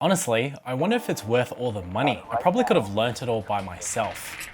Honestly, I wonder if it's worth all the money. I probably could have learnt it all by myself.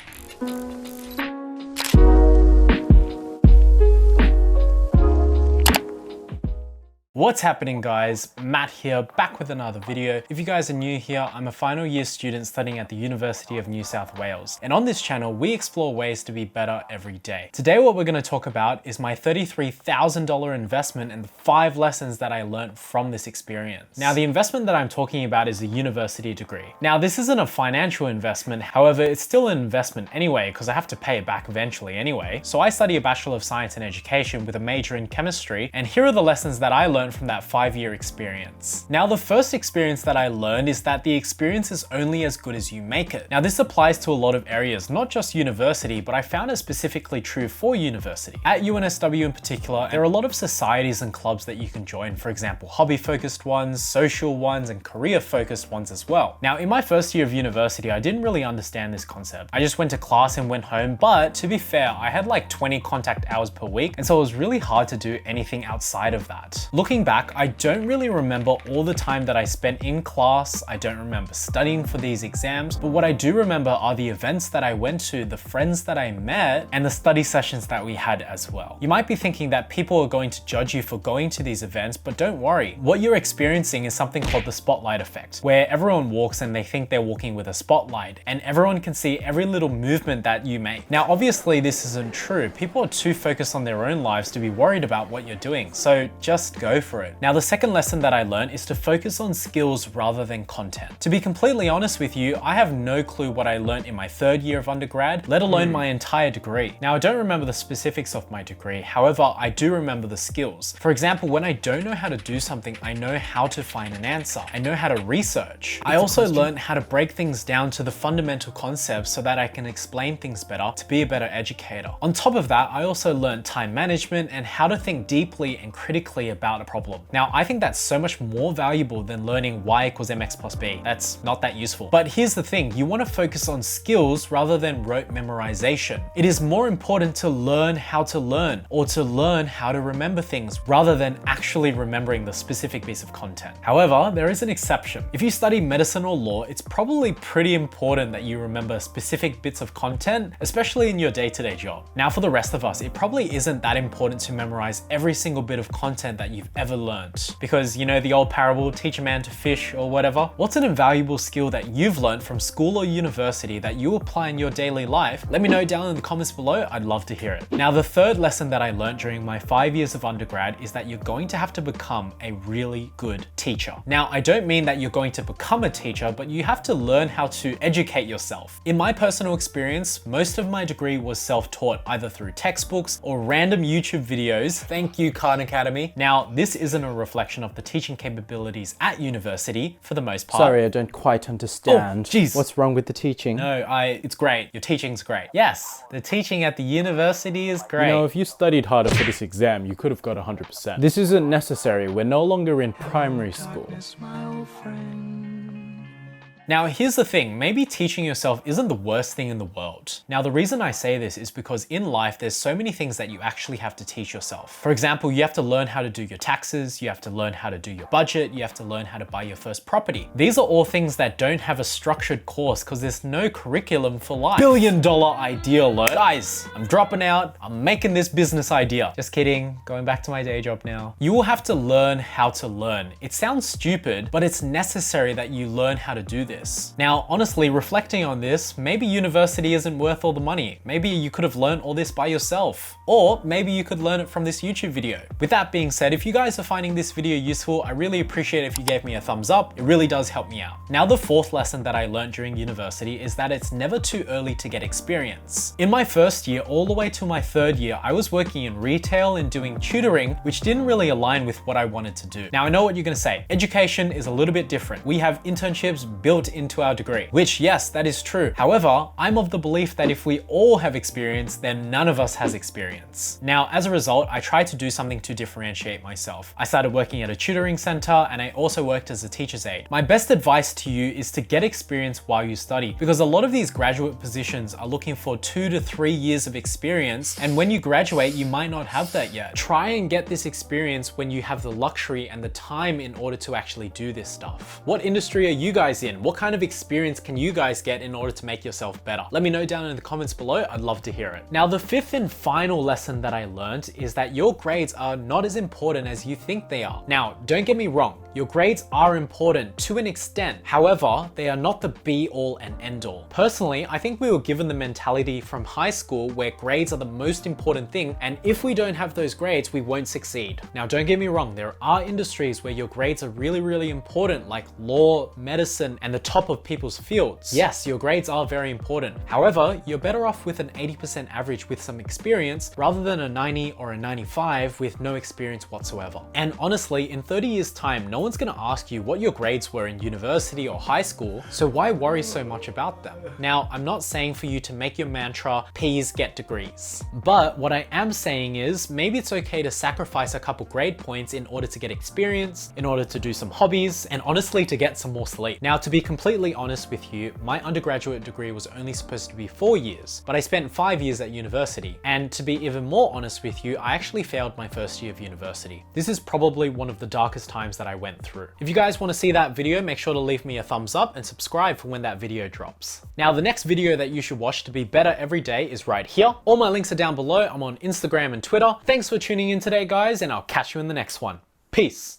What's happening, guys? Matt here, back with another video. If you guys are new here, I'm a final year student studying at the University of New South Wales. And on this channel, we explore ways to be better every day. Today, what we're going to talk about is my $33,000 investment and the 5 lessons that I learned from this experience. Now, the investment that I'm talking about is a university degree. Now, this isn't a financial investment. However, it's still an investment anyway, because I have to pay it back eventually anyway. So I study a Bachelor of Science in Education with a major in chemistry. And here are the lessons that I learned from that 5-year experience. Now, the first experience that I learned is that the experience is only as good as you make it. Now, this applies to a lot of areas, not just university, but I found it specifically true for university. At UNSW in particular, there are a lot of societies and clubs that you can join. For example, hobby-focused ones, social ones, and career-focused ones as well. Now, in my first year of university, I didn't really understand this concept. I just went to class and went home, but to be fair, I had like 20 contact hours per week, and so it was really hard to do anything outside of that. Looking back, I don't really remember all the time that I spent in class. I don't remember studying for these exams, but what I do remember are the events that I went to, the friends that I met, and the study sessions that we had as well. You might be thinking that people are going to judge you for going to these events, but don't worry. What you're experiencing is something called the spotlight effect, where everyone walks and they think they're walking with a spotlight, and everyone can see every little movement that you make. Now, obviously, this isn't true. People are too focused on their own lives to be worried about what you're doing, so just go for it. Now, the second lesson that I learned is to focus on skills rather than content. To be completely honest with you, I have no clue what I learned in my 3rd year of undergrad, let alone my entire degree. Now, I don't remember the specifics of my degree. However, I do remember the skills. For example, when I don't know how to do something, I know how to find an answer. I know how to research. I also learned how to break things down to the fundamental concepts so that I can explain things better to be a better educator. On top of that, I also learned time management and how to think deeply and critically about a problem. Now, I think that's so much more valuable than learning y equals mx plus b. That's not that useful. But here's the thing, you want to focus on skills rather than rote memorization. It is more important to learn how to learn, or to learn how to remember things rather than actually remembering the specific piece of content. However, there is an exception. If you study medicine or law, it's probably pretty important that you remember specific bits of content, especially in your day-to-day job. Now, for the rest of us, it probably isn't that important to memorize every single bit of content that you've ever learned. Because, you know, the old parable, teach a man to fish or whatever. What's an invaluable skill that you've learned from school or university that you apply in your daily life? Let me know down in the comments below. I'd love to hear it. Now, the third lesson that I learned during my 5 years of undergrad is that you're going to have to become a really good teacher. Now, I don't mean that you're going to become a teacher, but you have to learn how to educate yourself. In my personal experience, most of my degree was self-taught, either through textbooks or random YouTube videos. Thank you, Khan Academy. Now, this isn't a reflection of the teaching capabilities at university for the most part. Sorry, I don't quite understand. Oh, jeez. What's wrong with the teaching? No, it's great. Your teaching's great. Yes, the teaching at the university is great. You know, if you studied harder for this exam, you could have got 100%. This isn't necessary. We're no longer in primary school. Now, here's the thing, maybe teaching yourself isn't the worst thing in the world. Now, the reason I say this is because in life, there's so many things that you actually have to teach yourself. For example, you have to learn how to do your taxes, you have to learn how to do your budget, you have to learn how to buy your first property. These are all things that don't have a structured course because there's no curriculum for life. $1 billion idea alert. Guys, I'm dropping out, I'm making this business idea. Just kidding, going back to my day job now. You will have to learn how to learn. It sounds stupid, but it's necessary that you learn how to do this. Now, honestly, reflecting on this, maybe university isn't worth all the money. Maybe you could have learned all this by yourself, or maybe you could learn it from this YouTube video. With that being said, if you guys are finding this video useful, I really appreciate it if you gave me a thumbs up. It really does help me out. Now, the 4th lesson that I learned during university is that it's never too early to get experience. In my 1st year, all the way to my 3rd year, I was working in retail and doing tutoring, which didn't really align with what I wanted to do. Now, I know what you're gonna say. Education is a little bit different. We have internships built built into our degree, which yes, that is true. However, I'm of the belief that if we all have experience, then none of us has experience. Now, as a result, I tried to do something to differentiate myself. I started working at a tutoring center and I also worked as a teacher's aide. My best advice to you is to get experience while you study, because a lot of these graduate positions are looking for 2 to 3 years of experience, and when you graduate, you might not have that yet. Try and get this experience when you have the luxury and the time in order to actually do this stuff. What industry are you guys in? What kind of experience can you guys get in order to make yourself better? Let me know down in the comments below. I'd love to hear it. Now, the fifth and final lesson that I learned is that your grades are not as important as you think they are. Now, don't get me wrong. Your grades are important to an extent. However, they are not the be all and end all. Personally, I think we were given the mentality from high school where grades are the most important thing, and if we don't have those grades, we won't succeed. Now, don't get me wrong, there are industries where your grades are really, really important, like law, medicine, and the top of people's fields. Yes, your grades are very important. However, you're better off with an 80% average with some experience rather than a 90 or a 95 with no experience whatsoever. And honestly, in 30 years time, no one's gonna ask you what your grades were in university or high school, so why worry so much about them? Now, I'm not saying for you to make your mantra, P's get degrees. But what I am saying is maybe it's okay to sacrifice a couple grade points in order to get experience, in order to do some hobbies, and honestly to get some more sleep. Now, to be completely honest with you, my undergraduate degree was only supposed to be 4 years, but I spent 5 years at university. And to be even more honest with you, I actually failed my first year of university. This is probably one of the darkest times that I went through. If you guys want to see that video, make sure to leave me a thumbs up and subscribe for when that video drops. Now, the next video that you should watch to be better every day is right here. All my links are down below. I'm on Instagram and Twitter. Thanks for tuning in today, guys, and I'll catch you in the next one. Peace.